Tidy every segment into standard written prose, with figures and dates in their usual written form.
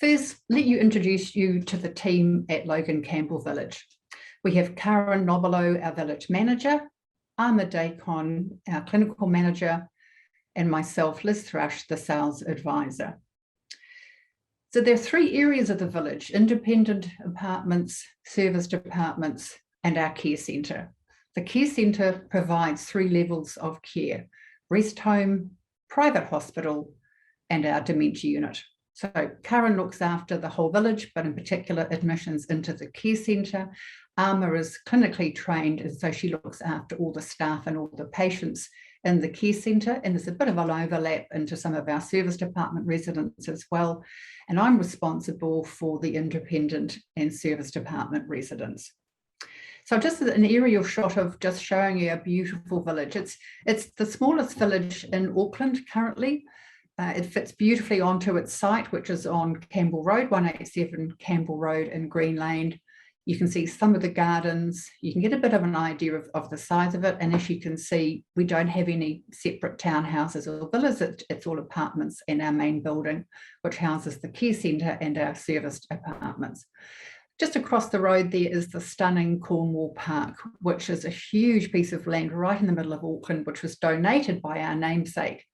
First, let you introduce you to the team at Logan Campbell Village. We have Karen Nobilo, our village manager, Arma Dacon, our clinical manager, and myself, Liz Thrush, the sales advisor. So there are three areas of the village: independent apartments, serviced apartments, and our care centre. The care centre provides three levels of care: rest home, private hospital, and our dementia unit. So Karen looks after the whole village, but in particular admissions into the care centre. Arma is clinically trained, and so she looks after all the staff and all the patients in the care centre, and there's a bit of an overlap into some of our service department residents as well. And I'm responsible for the independent and service department residents. So just an aerial shot of just showing you a beautiful village. It's the smallest village in Auckland currently. It fits beautifully onto its site, which is on Campbell Road, 187 Campbell Road in Green Lane. You can see some of the gardens. You can get a bit of an idea of the size of it. And as you can see, we don't have any separate townhouses or villas. It's all apartments in our main building, which houses the care centre and our serviced apartments. Just across the road there is the stunning Cornwall Park, which is a huge piece of land right in the middle of Auckland, which was donated by our namesake,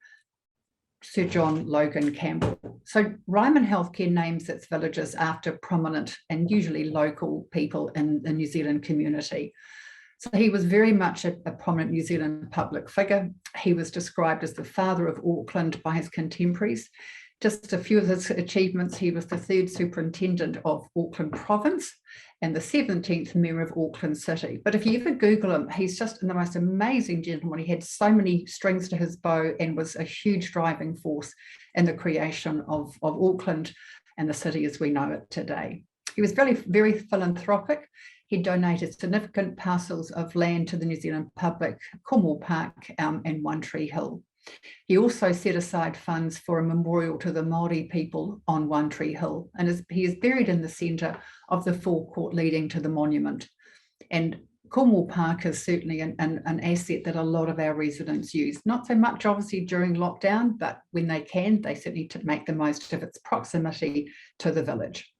Sir John Logan Campbell. So Ryman Healthcare names its villages after prominent and usually local people in the New Zealand community. So he was very much a prominent New Zealand public figure. He was described as the father of Auckland by his contemporaries. Just a few of his achievements: he was the 3rd superintendent of Auckland Province and the 17th mayor of Auckland City. But if you ever Google him, he's just the most amazing gentleman. He had so many strings to his bow and was a huge driving force in the creation of Auckland and the city as we know it today. He was very, very philanthropic. He donated significant parcels of land to the New Zealand public, Cornwall Park and One Tree Hill. He also set aside funds for a memorial to the Māori people on One Tree Hill, and he is buried in the centre of the forecourt leading to the monument. And Cornwall Park is certainly an asset that a lot of our residents use. Not so much obviously during lockdown, but when they can, they certainly make the most of its proximity to the village.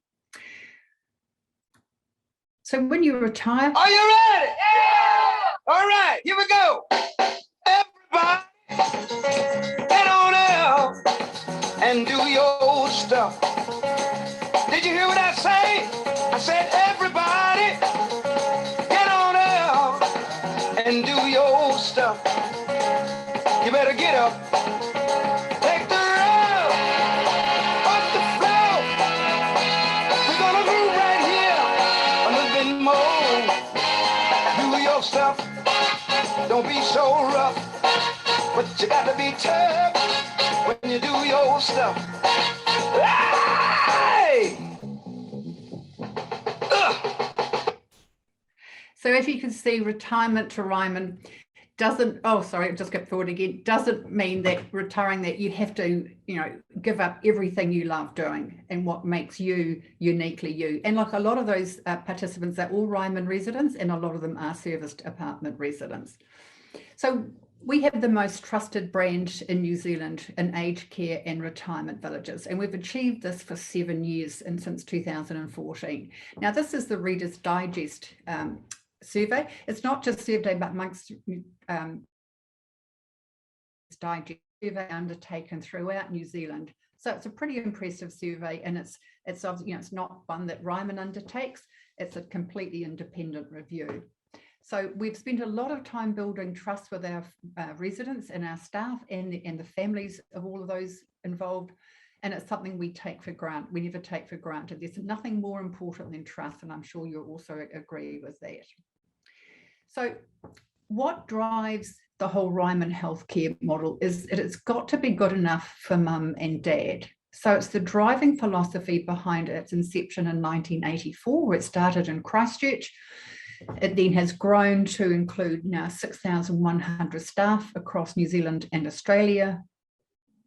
So when you retire... Are you ready? Yeah! All right, here we go. Everybody, get on out and do your old stuff. Did you hear what I say? I said everybody, get on out and do your old stuff. You better get up. Take the road off the floor. We're gonna move right here a little bit more. Do your stuff. Don't be so rough. But you got to be tough when you do your stuff. Hey! So if you can see, retirement to Ryman doesn't, just get forward again, doesn't mean that retiring that you have to, give up everything you love doing and what makes you uniquely you. And like a lot of those participants are all Ryman residents, and a lot of them are serviced apartment residents. So we have the most trusted brand in New Zealand in aged care and retirement villages, and we've achieved this for 7 years and since 2014. Now, this is the Reader's Digest survey. It's not just survey, but amongst Digest survey undertaken throughout New Zealand. So it's a pretty impressive survey, and it's not one that Ryman undertakes. It's a completely independent review. So we've spent a lot of time building trust with our residents and our staff and the families of all of those involved. And it's something we take for granted. We never take for granted. There's nothing more important than trust, and I'm sure you'll also agree with that. So what drives the whole Ryman healthcare model is that it's got to be good enough for mum and dad. So it's the driving philosophy behind its inception in 1984, where it started in Christchurch. It then has grown to include now 6,100 staff across New Zealand and Australia,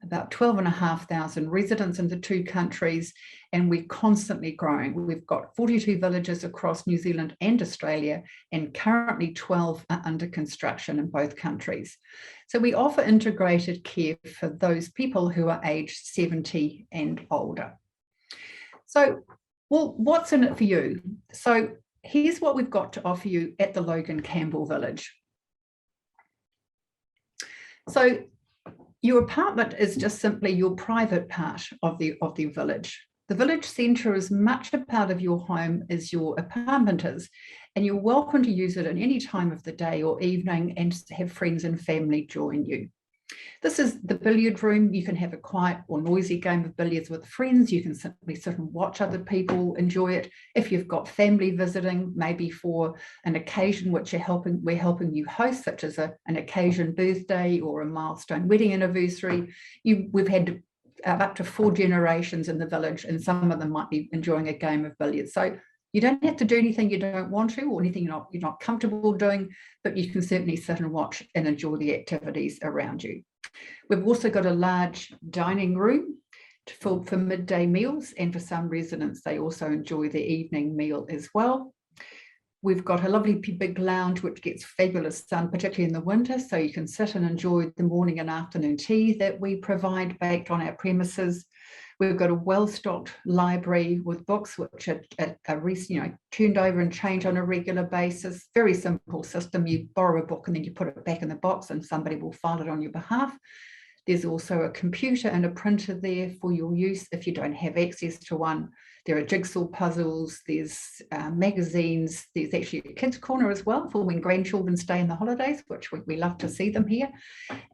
about 12,500 residents in the two countries, and we're constantly growing. We've got 42 villages across New Zealand and Australia, and currently 12 are under construction in both countries. So we offer integrated care for those people who are aged 70 and older. So, well, what's in it for you? So here's what we've got to offer you at the Logan Campbell Village. So your apartment is just simply your private part of the village. The village centre is much a part of your home as your apartment is, and you're welcome to use it at any time of the day or evening and have friends and family join you. This is the billiard room. You can have a quiet or noisy game of billiards with friends. You can simply sit and watch other people enjoy it. If you've got family visiting, maybe for an occasion which we're helping you host, such as an occasion birthday or a milestone wedding anniversary, we've had up to 4 generations in the village, and some of them might be enjoying a game of billiards. So you don't have to do anything you don't want to, or anything you're not comfortable doing, but you can certainly sit and watch and enjoy the activities around you. We've also got a large dining room for midday meals, and for some residents, they also enjoy the evening meal as well. We've got a lovely big lounge which gets fabulous sun, particularly in the winter, so you can sit and enjoy the morning and afternoon tea that we provide baked on our premises. We've got a well-stocked library with books which are turned over and changed on a regular basis. Very simple system. You borrow a book and then you put it back in the box and somebody will file it on your behalf. There's also a computer and a printer there for your use if you don't have access to one. There are jigsaw puzzles, there's magazines, there's actually a kids' corner as well for when grandchildren stay in the holidays, which we love to see them here.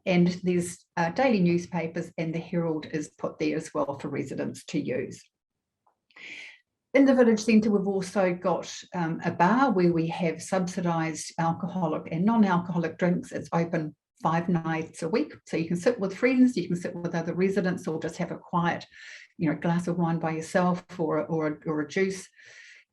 And there's daily newspapers, and the Herald is put there as well for residents to use. In the village centre, we've also got a bar where we have subsidised alcoholic and non-alcoholic drinks. It's open 5 nights a week, so you can sit with friends, you can sit with other residents, or just have a quiet, glass of wine by yourself, or a juice.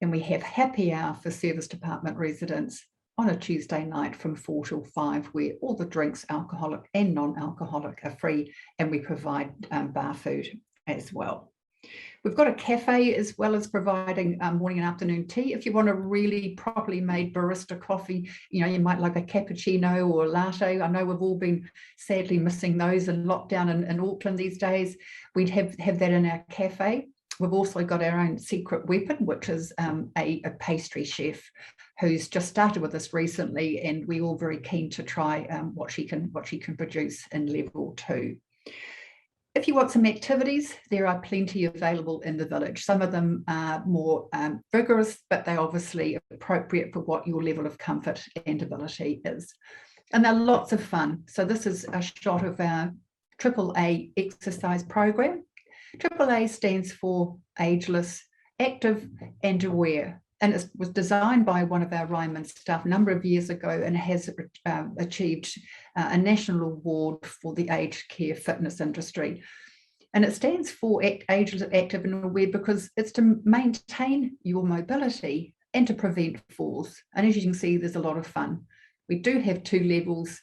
And we have happy hour for service department residents on a Tuesday night from 4 till 5, where all the drinks, alcoholic and non-alcoholic, are free, and we provide bar food as well. We've got a cafe as well as providing morning and afternoon tea. If you want a really properly made barista coffee, you might like a cappuccino or a latte. I know we've all been sadly missing those in lockdown in Auckland these days. We'd have that in our cafe. We've also got our own secret weapon, which is a pastry chef who's just started with us recently, and we're all very keen to try what she can produce in level 2. If you want some activities, there are plenty available in the village. Some of them are more vigorous, but they're obviously appropriate for what your level of comfort and ability is. And they're lots of fun. So this is a shot of our AAA exercise program. AAA stands for Ageless, Active and Aware. And it was designed by one of our Ryman staff a number of years ago, and has achieved a national award for the aged care fitness industry. And it stands for Ageless, Active and Aware because it's to maintain your mobility and to prevent falls. And as you can see, there's a lot of fun. We do have 2 levels,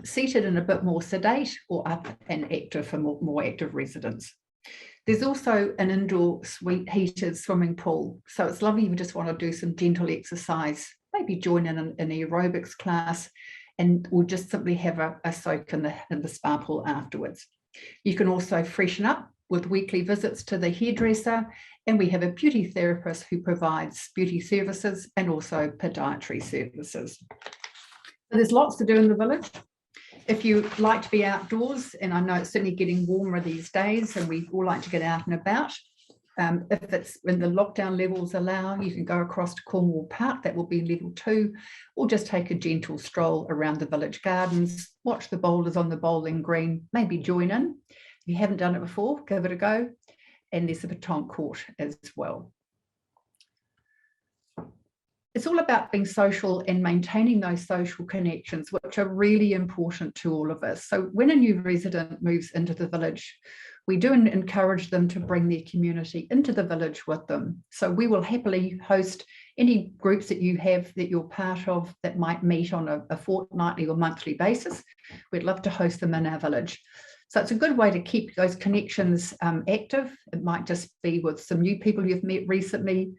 seated and a bit more sedate, or up and active for more active residents. There's also an indoor suite heated swimming pool. So it's lovely if you just want to do some gentle exercise, maybe join in an aerobics class, and we'll just simply have a soak in the spa pool afterwards. You can also freshen up with weekly visits to the hairdresser, and we have a beauty therapist who provides beauty services and also podiatry services. So there's lots to do in the village. If you like to be outdoors, and I know it's certainly getting warmer these days, and we all like to get out and about, if it's when the lockdown levels allow, you can go across to Cornwall Park, that will be level 2, or just take a gentle stroll around the village gardens, watch the boulders on the bowling green, maybe join in. If you haven't done it before, give it a go. And there's a baton court as well. It's all about being social and maintaining those social connections, which are really important to all of us. So when a new resident moves into the village, we do encourage them to bring their community into the village with them. So we will happily host any groups that you have that you're part of that might meet on a fortnightly or monthly basis. We'd love to host them in our village. So it's a good way to keep those connections active. It might just be with some new people you've met recently.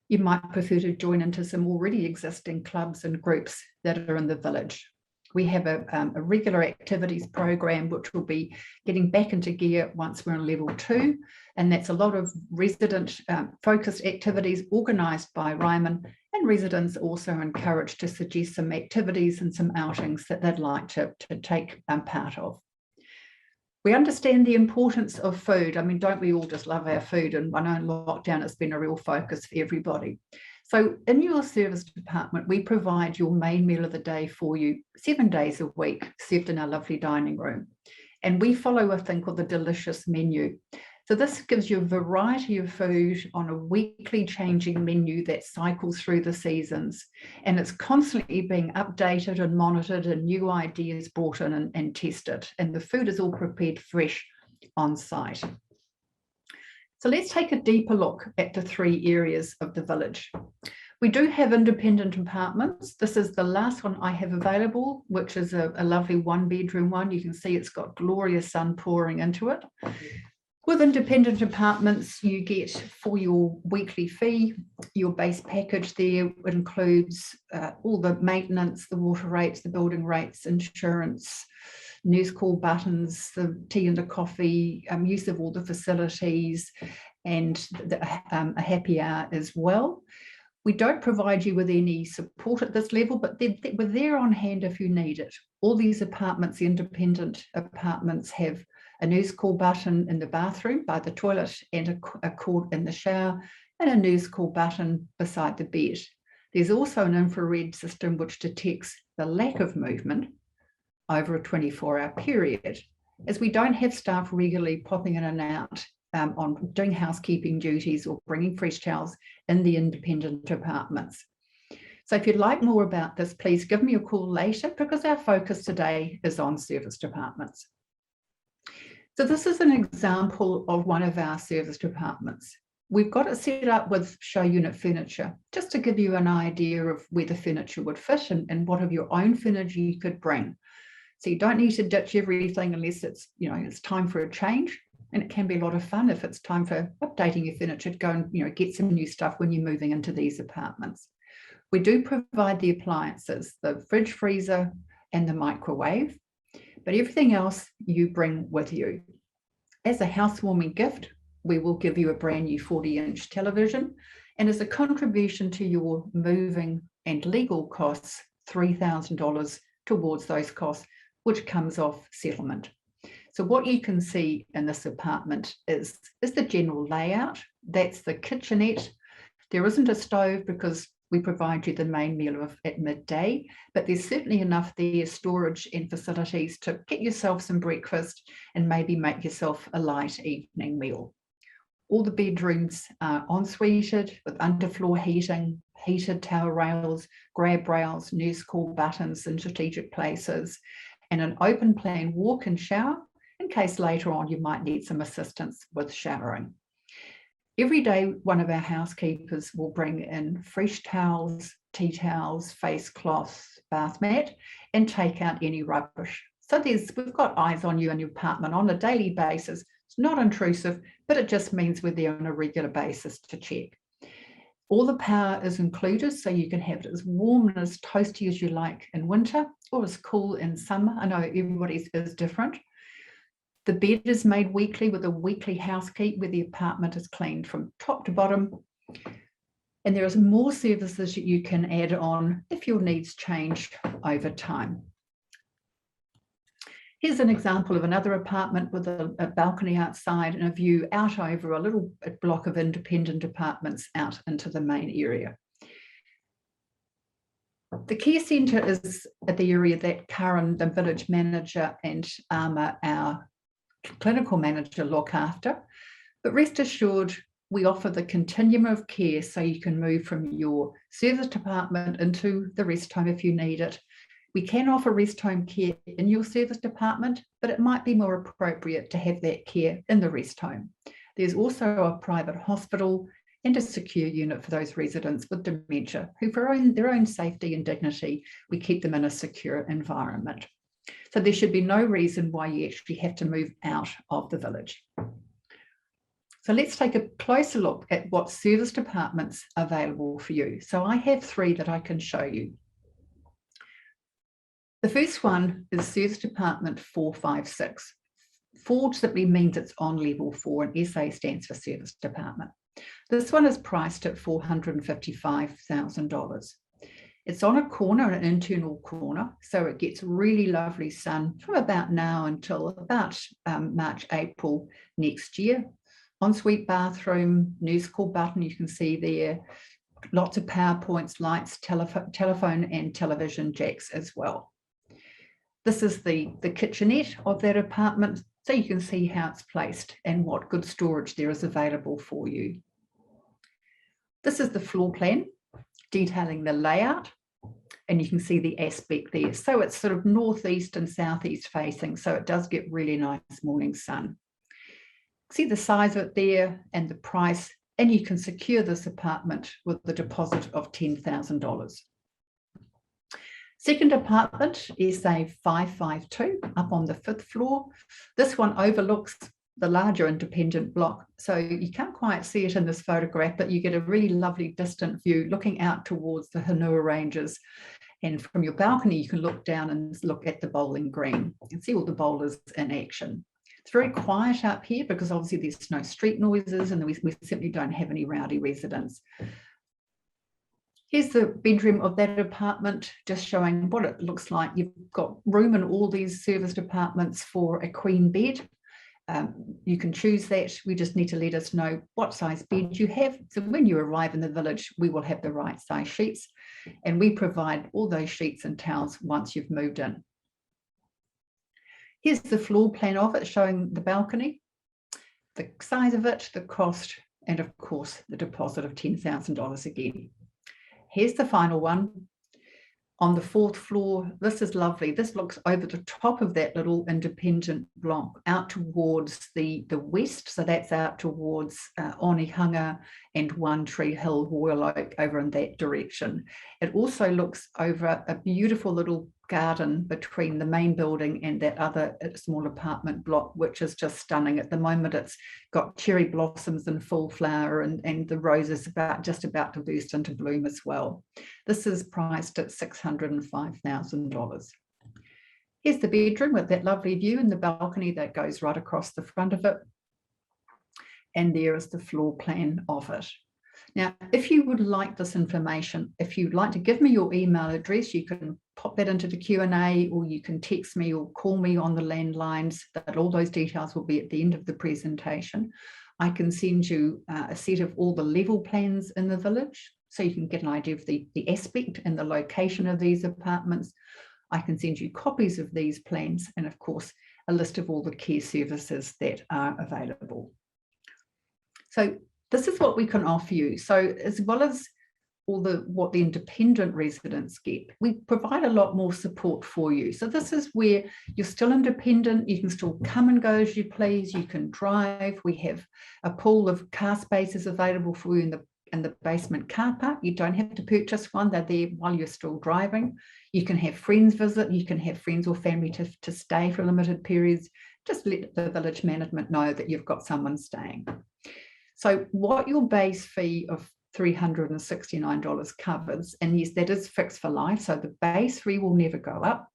You might prefer to join into some already existing clubs and groups that are in the village. We have a regular activities program, which will be getting back into gear once we're in level 2. And that's a lot of resident focused activities organised by Ryman, and residents also encouraged to suggest some activities and some outings that they'd like to take part of. We understand the importance of food. I mean, don't we all just love our food? And I know in lockdown, it's been a real focus for everybody. So in your service department, we provide your main meal of the day for you 7 days a week, served in our lovely dining room. And we follow a thing called the Delicious Menu. So this gives you a variety of food on a weekly changing menu that cycles through the seasons. And it's constantly being updated and monitored, and new ideas brought in and tested. And the food is all prepared fresh on site. So let's take a deeper look at the 3 areas of the village. We do have independent apartments. This is the last one I have available, which is a lovely 1-bedroom one. You can see it's got glorious sun pouring into it. With independent apartments, you get for your weekly fee, your base package there includes all the maintenance, the water rates, the building rates, insurance, nurse call buttons, the tea and the coffee, use of all the facilities, and a happy hour as well. We don't provide you with any support at this level, but we're there on hand if you need it. All these apartments, the independent apartments, have a nurse call button in the bathroom by the toilet, and a cord in the shower, and a nurse call button beside the bed. There's also an infrared system which detects the lack of movement over a 24-hour period, as we don't have staff regularly popping in and out on doing housekeeping duties or bringing fresh towels in the independent apartments. So if you'd like more about this, please give me a call later, because our focus today is on service departments. So this is an example of one of our service departments. We've got it set up with show unit furniture, just to give you an idea of where the furniture would fit and what of your own furniture you could bring. So you don't need to ditch everything unless it's, it's time for a change. And it can be a lot of fun if it's time for updating your furniture to go and, get some new stuff when you're moving into these apartments. We do provide the appliances, the fridge, freezer, and the microwave, but everything else you bring with you. As a housewarming gift, we will give you a brand new 40-inch television, and as a contribution to your moving and legal costs, $3,000 towards those costs, which comes off settlement. So what you can see in this apartment is the general layout. That's the kitchenette. There isn't a stove because we provide you the main meal at midday, but there's certainly enough there, storage and facilities, to get yourself some breakfast and maybe make yourself a light evening meal. All the bedrooms are ensuited with underfloor heating, heated towel rails, grab rails, nurse call buttons in strategic places, and an open plan walk-in shower in case later on you might need some assistance with showering. Every day, one of our housekeepers will bring in fresh towels, tea towels, face cloths, bath mat, and take out any rubbish. So we've got eyes on you and your apartment on a daily basis. It's not intrusive, but it just means we're there on a regular basis to check. All the power is included, so you can have it as warm and as toasty as you like in winter, or as cool in summer. I know everybody's is different. The bed is made weekly with a weekly housekeep where the apartment is cleaned from top to bottom. And there is more services that you can add on if your needs change over time. Here's an example of another apartment with a balcony outside and a view out over a little block of independent apartments out into the main area. The care centre is at the area that Karen, the village manager, and Arma, our clinical manager, look after. But rest assured, we offer the continuum of care, so you can move from your service department into the rest home if you need it. We can offer rest home care in your service department, but it might be more appropriate to have that care in the rest home. There's also a private hospital and a secure unit for those residents with dementia who, for their own safety and dignity, we keep them in a secure environment. So there should be no reason why you actually have to move out of the village. So let's take a closer look at what service departments are available for you. So I have 3 that I can show you. The first one is Service Department 456. 4 simply means it's on level 4 and SA stands for Service Department. This one is priced at $455,000. It's on a corner, an internal corner, so it gets really lovely sun from about now until about March, April next year. Ensuite bathroom, nurse call button, you can see there, lots of PowerPoints, lights, telephone and television jacks as well. This is the kitchenette of that apartment, so you can see how it's placed and what good storage there is available for you. This is the floor plan detailing the layout, and you can see the aspect there. So it's sort of northeast and southeast facing, so it does get really nice morning sun. See the size of it there and the price, and you can secure this apartment with the deposit of $10,000. Second apartment is a 552 up on the 5th floor. This one overlooks the larger independent block, so you can't quite see it in this photograph, but you get a really lovely distant view looking out towards the Hanua Ranges, and from your balcony you can look down and look at the bowling green and see all the bowlers in action. It's very quiet up here because obviously there's no street noises and we simply don't have any rowdy residents. Here's the bedroom of that apartment, just showing what it looks like. You've got room in all these service departments for a queen bed. You can choose that. We just need to let us know what size bed you have. So when you arrive in the village, we will have the right size sheets, and we provide all those sheets and towels once you've moved in. Here's the floor plan of it, showing the balcony, the size of it, the cost, and of course, the deposit of $10,000 again. Here's the final one. On the 4th floor, this is lovely. This looks over the top of that little independent block out towards the west. So that's out towards Onehunga and One Tree Hill, Royal Oak, over in that direction. It also looks over a beautiful little garden between the main building and that other small apartment block, which is just stunning. At the moment, it's got cherry blossoms in full flower, and the roses just about to burst into bloom as well. This is priced at $605,000. Here's the bedroom with that lovely view and the balcony that goes right across the front of it. And there is the floor plan of it. Now, if you would like this information, if you'd like to give me your email address, you can pop that into the Q&A, or you can text me or call me on the landlines. That all those details will be at the end of the presentation. I can send you a set of all the level plans in the village, so you can get an idea of the aspect and the location of these apartments. I can send you copies of these plans, and of course, a list of all the care services that are available. So this is what we can offer you. So as well as all what the independent residents get, we provide a lot more support for you. So this is where you're still independent, you can still come and go as you please, you can drive. We have a pool of car spaces available for you in the basement car park. You don't have to purchase one, they're there while you're still driving. You can have friends visit, you can have friends or family to stay for limited periods. Just let the village management know that you've got someone staying. So what your base fee of $369 covers, and yes, that is fixed for life, so the base fee will never go up.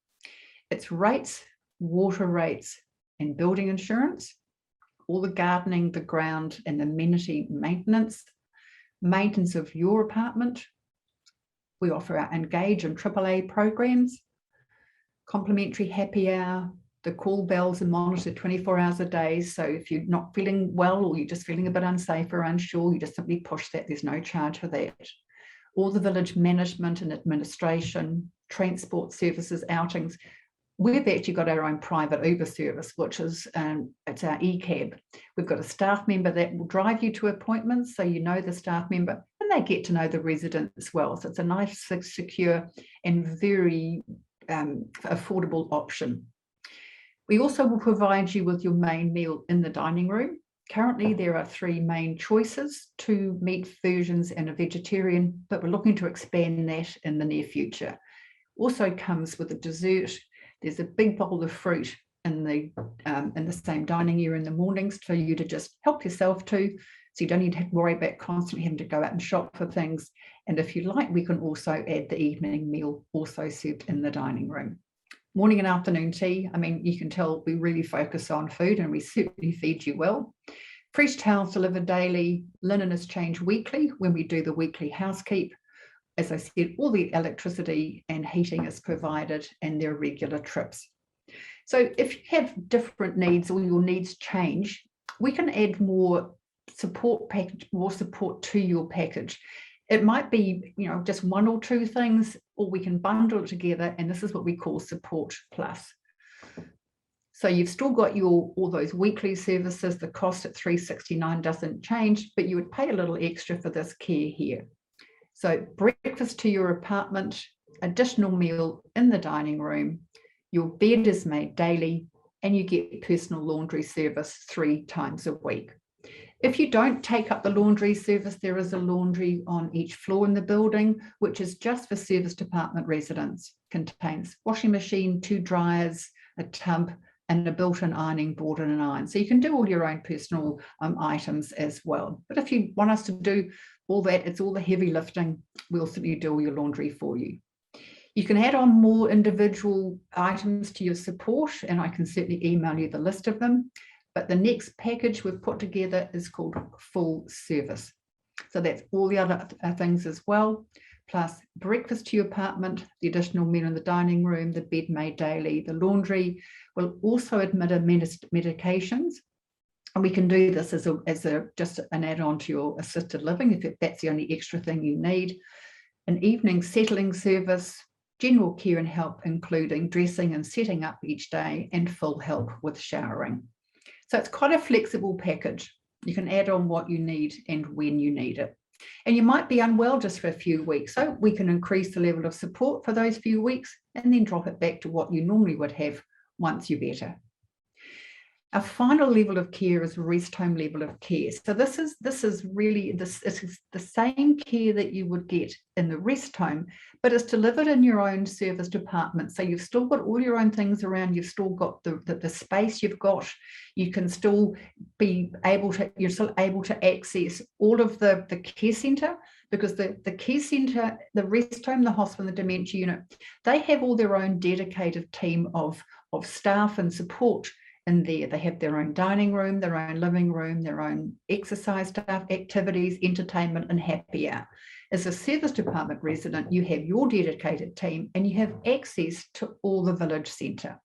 It's rates, water rates, and building insurance, all the gardening, the ground, and amenity maintenance of your apartment. We offer our Engage and AAA programs, complimentary happy hour. The call bells are monitored 24 hours a day. So if you're not feeling well, or you're just feeling a bit unsafe or unsure, you just simply push that. There's no charge for that. All the village management and administration, transport services, outings. We've actually got our own private Uber service, which is it's our e-cab. We've got a staff member that will drive you to appointments, so you know the staff member, and they get to know the resident as well. So it's a nice, secure, and very affordable option. We also will provide you with your main meal in the dining room. Currently, there are 3 main choices, 2 meat versions and a vegetarian, but we're looking to expand that in the near future. Also comes with a dessert. There's a big bowl of fruit in the same dining area in the mornings for you to just help yourself to, so you don't need to worry about constantly having to go out and shop for things. And if you like, we can also add the evening meal also served in the dining room. Morning and afternoon tea. I mean, you can tell we really focus on food, and we certainly feed you well. Fresh towels delivered daily. Linen is changed weekly when we do the weekly housekeep. As I said, all the electricity and heating is provided, and there are regular trips. So if you have different needs or your needs change, we can add more support to your package. It might be, just one or two things, or we can bundle it together, and this is what we call Support Plus. So you've still got all those weekly services. The cost at $369 doesn't change, but you would pay a little extra for this care here. So breakfast to your apartment, additional meal in the dining room, your bed is made daily, and you get personal laundry service 3 times a week. If you don't take up the laundry service, there is a laundry on each floor in the building, which is just for service department residents. Contains washing machine, 2 dryers, a tub, and a built-in ironing board and an iron. So you can do all your own personal items as well. But if you want us to do all that, it's all the heavy lifting, we'll certainly do all your laundry for you. You can add on more individual items to your support, and I can certainly email you the list of them. But the next package we've put together is called Full Service. So that's all the other things as well, plus breakfast to your apartment, the additional meal in the dining room, the bed made daily, the laundry. We'll also administer medications. And we can do this as just an add-on to your assisted living if that's the only extra thing you need. An evening settling service, general care and help, including dressing and setting up each day, and full help with showering. So it's quite a flexible package. You can add on what you need and when you need it. And you might be unwell just for a few weeks, so we can increase the level of support for those few weeks and then drop it back to what you normally would have once you're better. Our final level of care is rest home level of care. So this is the same care that you would get in the rest home, but it's delivered in your own service department. So you've still got all your own things around. You've still got the space you've got. You can still you're still able to access all of the care centre, because the care centre, the rest home, the hospital, the dementia unit, they have all their own dedicated team of staff and support in there. They have their own dining room, their own living room, their own exercise staff, activities, entertainment, and happy hour. As a service department resident, you have your dedicated team and you have access to all the village centre.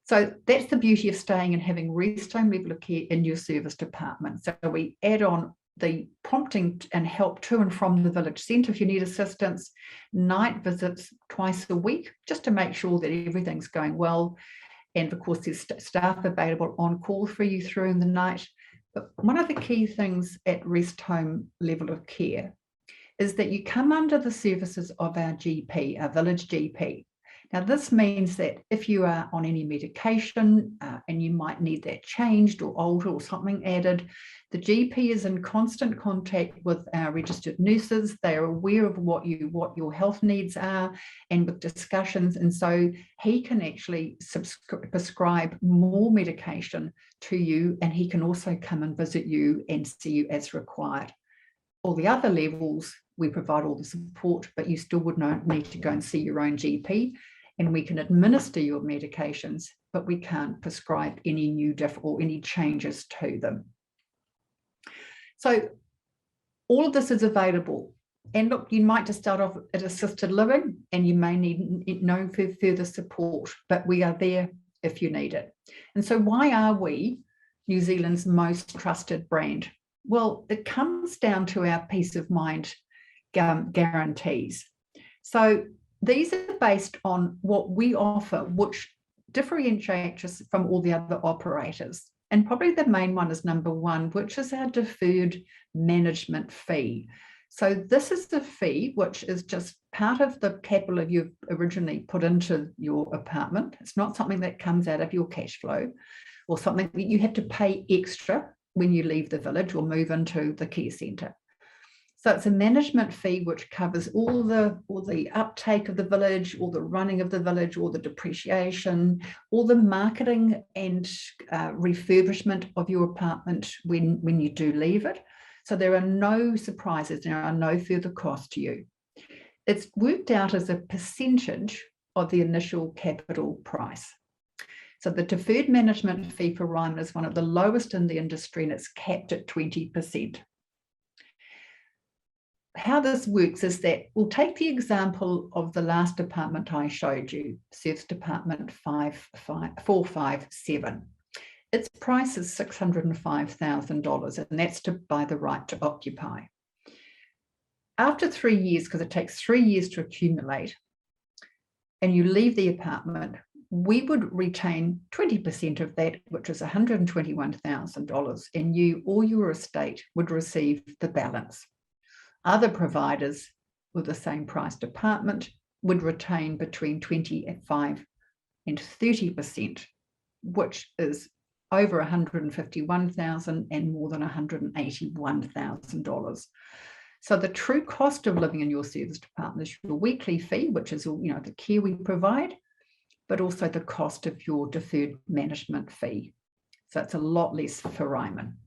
So that's the beauty of staying and having rest home level of care in your service department. So we add on the prompting and help to and from the village centre if you need assistance, night visits twice a week, just to make sure that everything's going well. And of course, there's staff available on call for you through the night. But one of the key things at rest home level of care is that you come under the services of our GP, our village GP. Now, this means that if you are on any medication and you might need that changed or altered or something added, the GP is in constant contact with our registered nurses. They are aware of what your health needs are, and with discussions. And so he can actually prescribe more medication to you, and he can also come and visit you and see you as required. All the other levels, we provide all the support, but you still would not need to go and see your own GP. And we can administer your medications, but we can't prescribe any new or any changes to them. So all of this is available. And look, you might just start off at assisted living and you may need no further support, but we are there if you need it. And so why are we New Zealand's most trusted brand? Well, it comes down to our peace of mind guarantees. So these are based on what we offer, which differentiates us from all the other operators. And probably the main one is number 1, which is our deferred management fee. So this is the fee, which is just part of the capital you've originally put into your apartment. It's not something that comes out of your cash flow or something that you have to pay extra when you leave the village or move into the care centre. So it's a management fee which covers all the uptake of the village, all the running of the village, all the depreciation, all the marketing and refurbishment of your apartment when you do leave it. So there are no surprises, there are no further costs to you. It's worked out as a percentage of the initial capital price. So the deferred management fee for Ryman is one of the lowest in the industry, and it's capped at 20%. How this works is that we'll take the example of the last department I showed you, Service Department 457. Its price is $605,000, and that's to buy the right to occupy. After 3 years, because it takes 3 years to accumulate, and you leave the apartment, we would retain 20% of that, which is $121,000, and you or your estate would receive the balance. Other providers with the same priced apartment would retain between 25 and 30%, which is over $151,000 and more than $181,000. So the true cost of living in your service department is your weekly fee, which is, the care we provide, but also the cost of your deferred management fee. So it's a lot less for Ryman.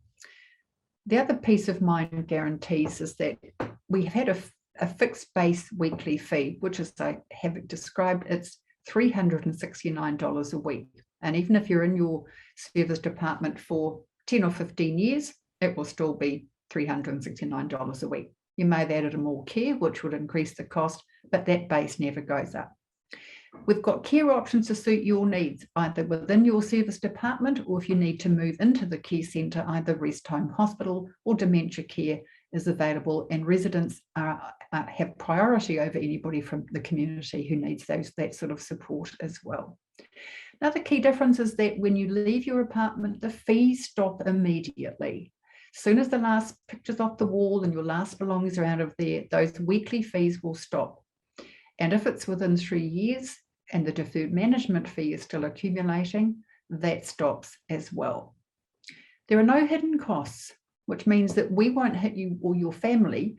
The other peace of mind guarantees is that we had a fixed base weekly fee, which, as I have it described, it's $369 a week. And even if you're in your service department for 10 or 15 years, it will still be $369 a week. You may have added more care, which would increase the cost, but that base never goes up. We've got care options to suit your needs, either within your service department, or if you need to move into the care centre, either rest home hospital or dementia care is available, and residents have priority over anybody from the community who needs that sort of support as well. Another key difference is that when you leave your apartment, the fees stop immediately. As soon as the last picture's off the wall and your last belongings are out of there, those weekly fees will stop. And if it's within 3 years and the deferred management fee is still accumulating, that stops as well. There are no hidden costs, which means that we won't hit you or your family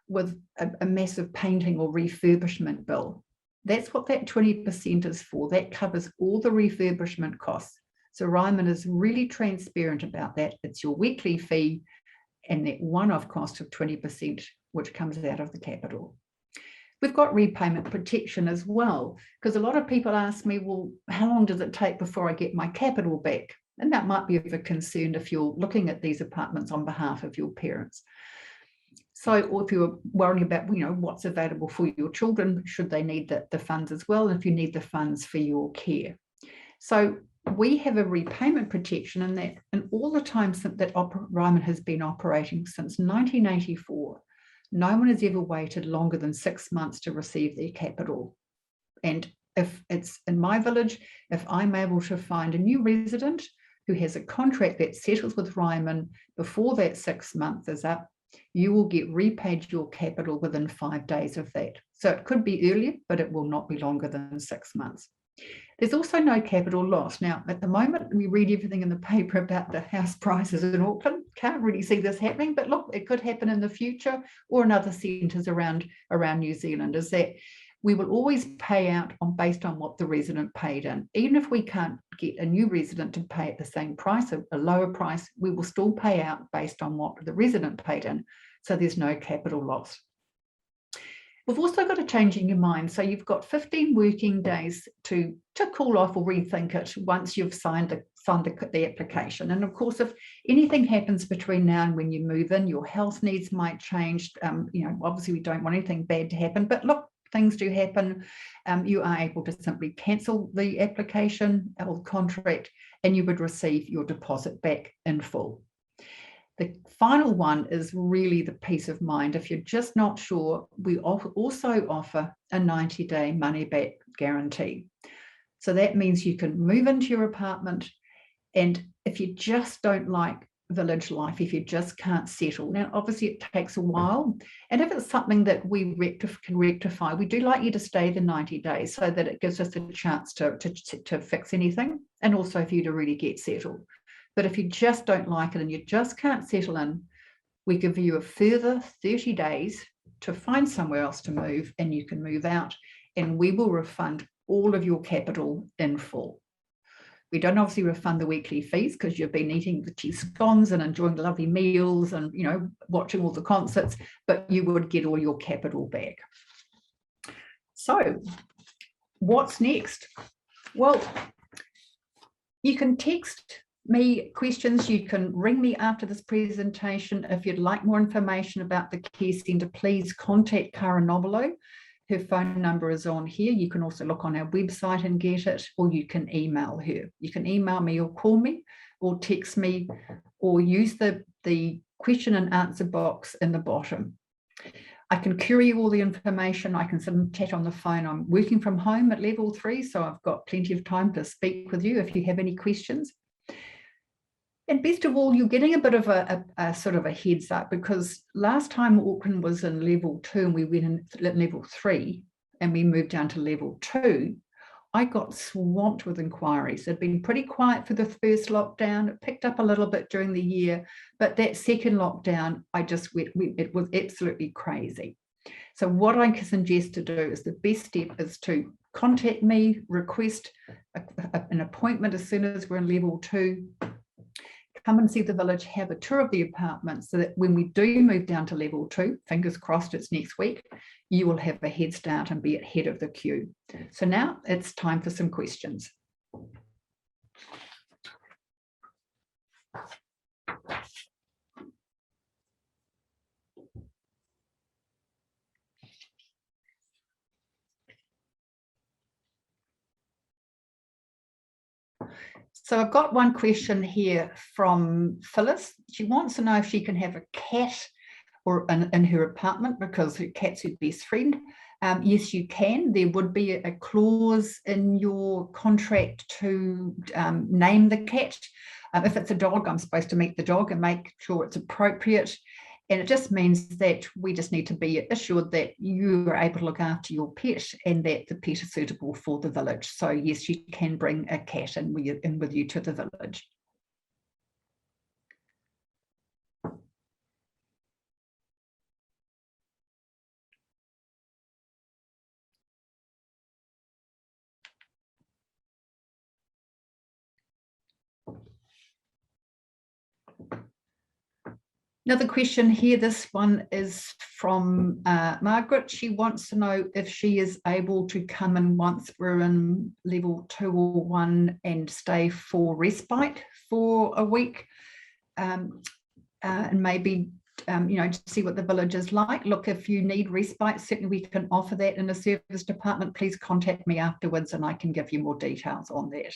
with a massive painting or refurbishment bill. That's what that 20% is for. That covers all the refurbishment costs. So Ryman is really transparent about that. It's your weekly fee and that one-off cost of 20%, which comes out of the capital. We've got repayment protection as well, because a lot of people ask me, well, how long does it take before I get my capital back? And that might be of a concern if you're looking at these apartments on behalf of your parents. So, or if you're worrying about, what's available for your children, should they need the funds as well, and if you need the funds for your care. So we have a repayment protection in that, and all the time that Ryman has been operating since 1984, no one has ever waited longer than 6 months to receive their capital. And if it's in my village, if I'm able to find a new resident who has a contract that settles with Ryman before that 6 months is up, you will get repaid your capital within 5 days of that. So it could be earlier, but it will not be longer than 6 months. There's also no capital loss. Now, at the moment, we read everything in the paper about the house prices in Auckland. Can't really see this happening, but look, it could happen in the future or in other centres around New Zealand, is that we will always pay out based on what the resident paid in. Even if we can't get a new resident to pay at the same price, a lower price, we will still pay out based on what the resident paid in. So there's no capital loss. We've also got a change in your mind. So you've got 15 working days to cool off or rethink it once you've signed the application. And of course, if anything happens between now and when you move in, your health needs might change. Obviously we don't want anything bad to happen, but look, things do happen. You are able to simply cancel the application or contract, and you would receive your deposit back in full. The final one is really the peace of mind. If you're just not sure, we also offer a 90-day money-back guarantee. So that means you can move into your apartment, and if you just don't like village life, if you just can't settle, now obviously it takes a while, and if it's something that we can rectify, we do like you to stay the 90 days so that it gives us a chance to fix anything, and also for you to really get settled. But if you just don't like it and you just can't settle in, we give you a further 30 days to find somewhere else to move, and you can move out, and we will refund all of your capital in full. We don't obviously refund the weekly fees because you've been eating the cheese scones and enjoying the lovely meals and, watching all the concerts, but you would get all your capital back. So what's next? Well, you can text me questions. You can ring me after this presentation. If you'd like more information about the Care Centre, please contact Cara Novolo. Her phone number is on here. You can also look on our website and get it, or you can email her. You can email me or call me or text me, or use the question and answer box in the bottom. I can query all the information. I can sit and chat on the phone. I'm working from home at level 3, so I've got plenty of time to speak with you if you have any questions. And best of all, you're getting a bit of a sort of a heads up, because last time Auckland was in level 2 and we went in at level 3 and we moved down to level 2, I got swamped with inquiries. It'd been pretty quiet for the first lockdown. It picked up a little bit during the year, but that second lockdown, it was absolutely crazy. So what I suggest to do is, the best step is to contact me, request an appointment as soon as we're in level 2. Come and see the village, have a tour of the apartment, so that when we do move down to level 2, fingers crossed it's next week, you will have a head start and be ahead of the queue. So now it's time for some questions. So I've got one question here from Phyllis. She wants to know if she can have a cat or in her apartment, because her cat's her best friend. Yes, you can. There would be a clause in your contract to name the cat. If it's a dog, I'm supposed to meet the dog and make sure it's appropriate. And it just means that we just need to be assured that you are able to look after your pet and that the pet is suitable for the village. So yes, you can bring a cat in with you to the village. Another question here, this one is from Margaret. She wants to know if she is able to come in once we're in level 2 or 1 and stay for respite for a week, and maybe to see what the village is like. Look, if you need respite, certainly we can offer that in the service department. Please contact me afterwards and I can give you more details on that.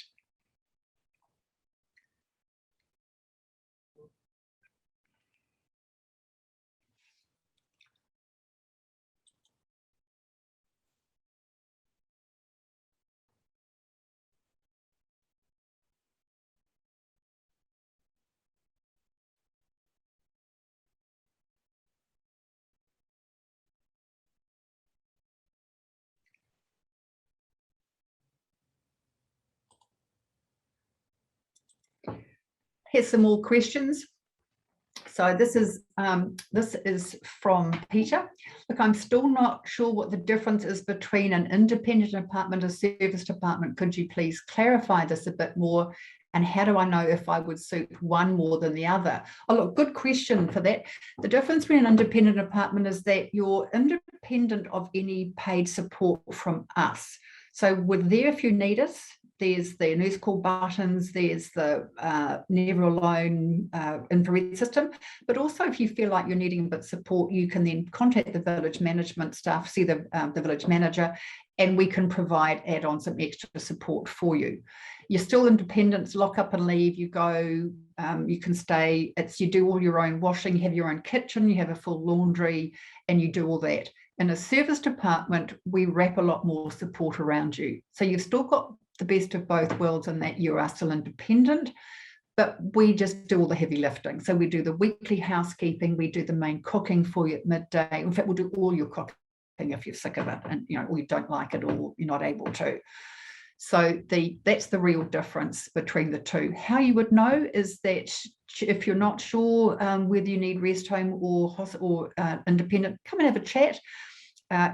Here's some more questions. So this is from Peter. Look, I'm still not sure what the difference is between an independent apartment and service department. Could you please clarify this a bit more? And how do I know if I would suit one more than the other? Oh, look, good question for that. The difference between an independent apartment is that you're independent of any paid support from us. So we're there if you need us. There's the nurse call buttons, there's the Never Alone infrared system, but also if you feel like you're needing a bit of support, you can then contact the village management staff, see the village manager, and we can provide add-on some extra support for you. You're still independent, lock up and leave, you go, you can stay, you do all your own washing, you have your own kitchen, you have a full laundry, and you do all that. In a service department, we wrap a lot more support around you. So you've still got the best of both worlds in that you are still independent, but we just do all the heavy lifting. So we do the weekly housekeeping, we do the main cooking for you at midday. In fact, we'll do all your cooking if you're sick of it and or you don't like it or you're not able to. So that's the real difference between the two. How you would know is that if you're not sure whether you need rest home or independent, come and have a chat.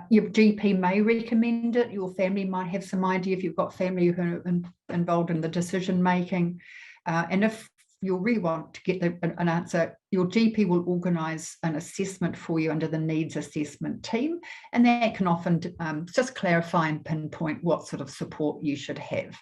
Your GP may recommend it. Your family might have some idea if you've got family who are involved in the decision making. And if you'll really want to get an answer, your GP will organise an assessment for you under the needs assessment team, and that can often just clarify and pinpoint what sort of support you should have.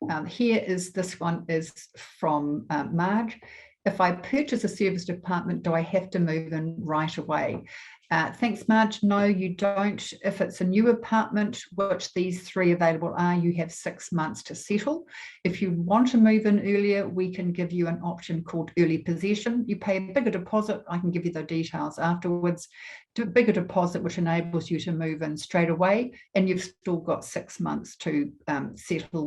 This one is from Marge. If I purchase a serviced apartment, do I have to move in right away? Thanks, Marge. No, you don't. If it's a new apartment, which these three available are, you have 6 months to settle. If you want to move in earlier, we can give you an option called early possession. You pay a bigger deposit. I can give you the details afterwards. Do a bigger deposit, which enables you to move in straight away, and you've still got 6 months to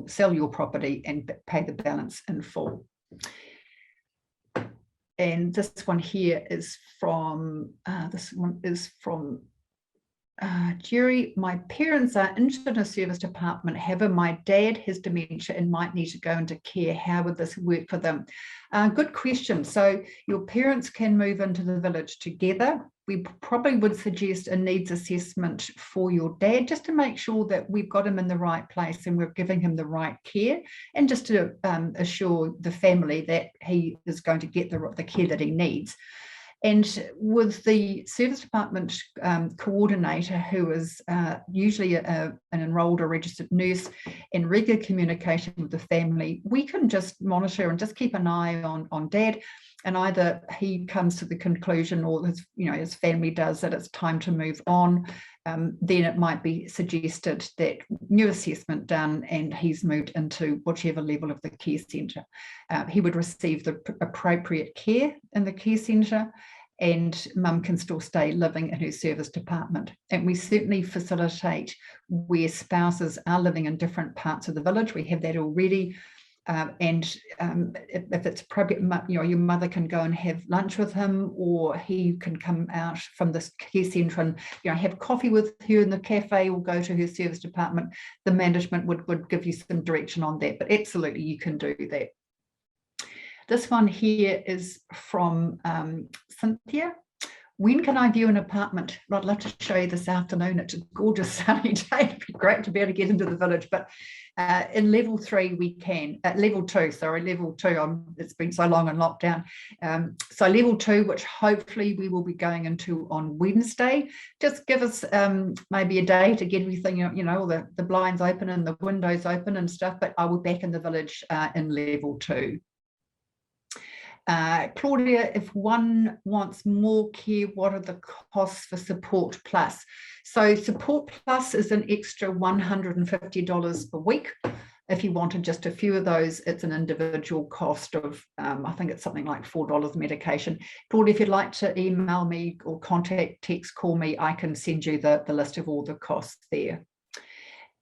sell your property and pay the balance in full. And this one here is from, Jerry. My parents are interested in a serviced apartment. However, my dad has dementia and might need to go into care. How would this work for them? Good question. So your parents can move into the village together. We probably would suggest a needs assessment for your dad, just to make sure that we've got him in the right place and we're giving him the right care, and just to assure the family that he is going to get the care that he needs. And with the service department coordinator, who is usually an enrolled or registered nurse, in regular communication with the family, we can just monitor and just keep an eye on Dad. And either he comes to the conclusion, or his family does, that it's time to move on. Then it might be suggested that new assessment done, and he's moved into whichever level of the care centre. He would receive the appropriate care in the care centre, and mum can still stay living in her service department. And we certainly facilitate where spouses are living in different parts of the village. We have that already. If it's appropriate, your mother can go and have lunch with him, or he can come out from this care centre and have coffee with her in the cafe, or go to her service department. The management would give you some direction on that, but absolutely you can do that. This one here is from Cynthia. When can I view an apartment? I'd love to show you this afternoon. It's a gorgeous sunny day. It'd be great to be able to get into the village, but in level 3 we can. Level 2, it's been so long in lockdown. So level 2, which hopefully we will be going into on Wednesday. Just give us maybe a day to get everything, all the blinds open and the windows open and stuff, but I will be back in the village in level 2. Claudia, if one wants more care, what are the costs for Support Plus? So Support Plus is an extra $150 a week. If you wanted just a few of those, it's an individual cost of, I think it's something like $4 medication. Claudia, if you'd like to email me or text, call me, I can send you the list of all the costs there.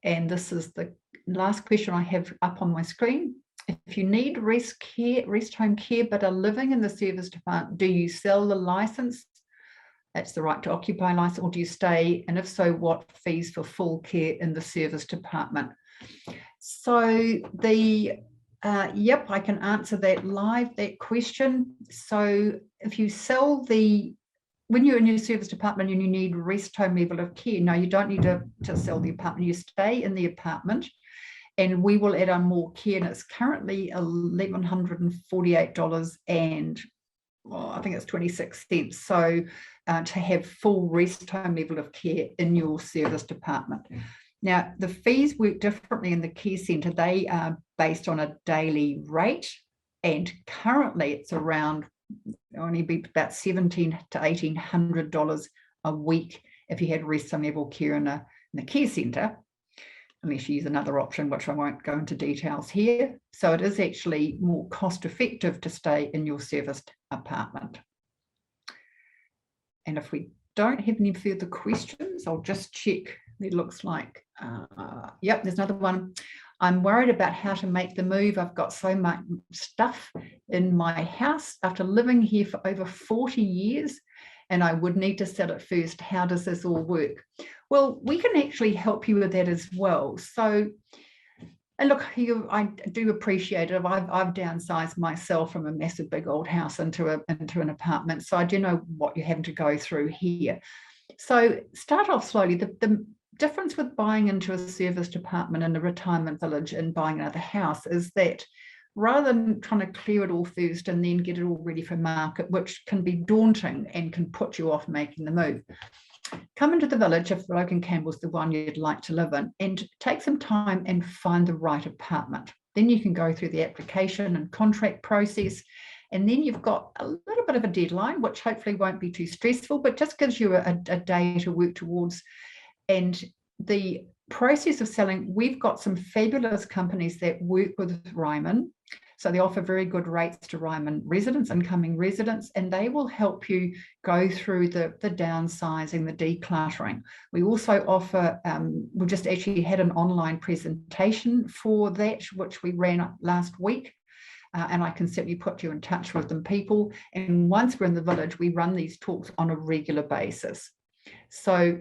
And this is the last question I have up on my screen. If you need rest home care, but are living in the service department, do you sell the license? That's the right to occupy license, or do you stay? And if so, what fees for full care in the service department? So yep, I can answer that live, that question. So if you sell when you're in your service department and you need rest home level of care, no, you don't need to sell the apartment. You stay in the apartment, and we will add on more care, and it's currently $1,148 and I think it's 26 cents. So to have full rest home level of care in your service department. Now, the fees work differently in the care centre. They are based on a daily rate, and currently it's around only be about $1,700 to $1,800 a week if you had rest home level care in the care centre, unless you use another option, which I won't go into details here. So it is actually more cost effective to stay in your serviced apartment. And if we don't have any further questions, I'll just check. It looks like, yep, there's another one. I'm worried about how to make the move. I've got so much stuff in my house after living here for over 40 years, and I would need to sell it first. How does this all work? Well, we can actually help you with that as well. So, and look, I do appreciate it. I've downsized myself from a massive big old house into an apartment. So I do know what you're having to go through here. So start off slowly. The difference with buying into a serviced apartment in a retirement village and buying another house is that rather than trying to clear it all first and then get it all ready for market, which can be daunting and can put you off making the move. Come into the village if Logan Campbell's the one you'd like to live in, and take some time and find the right apartment. Then you can go through the application and contract process, and then you've got a little bit of a deadline, which hopefully won't be too stressful, but just gives you a day to work towards. And the process of selling, we've got some fabulous companies that work with Ryman. So they offer very good rates to Ryman residents, incoming residents, and they will help you go through the downsizing, the decluttering. We also offer, we just actually had an online presentation for that, which we ran last week. And I can certainly put you in touch with them people. And once we're in the village, we run these talks on a regular basis. So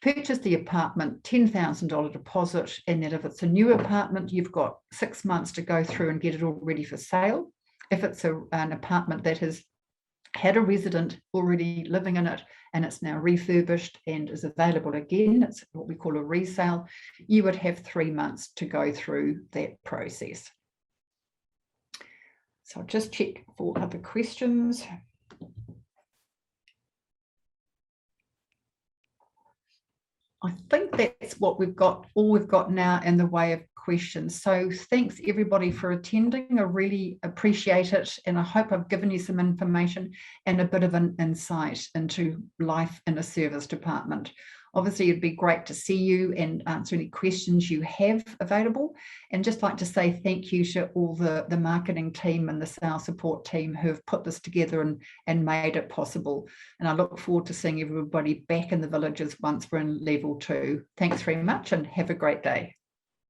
purchase the apartment, $10,000 deposit, and then if it's a new apartment, you've got 6 months to go through and get it all ready for sale. If it's an apartment that has had a resident already living in it and it's now refurbished and is available again, it's what we call a resale, you would have 3 months to go through that process. So I'll just check for other questions. I think that's what we've got, all we've got now in the way of questions. So thanks everybody for attending. I really appreciate it. And I hope I've given you some information and a bit of an insight into life in a service department. Obviously, it'd be great to see you and answer any questions you have available. And just like to say thank you to all the marketing team and the sales support team who have put this together and made it possible. And I look forward to seeing everybody back in the villages once we're in level 2. Thanks very much and have a great day.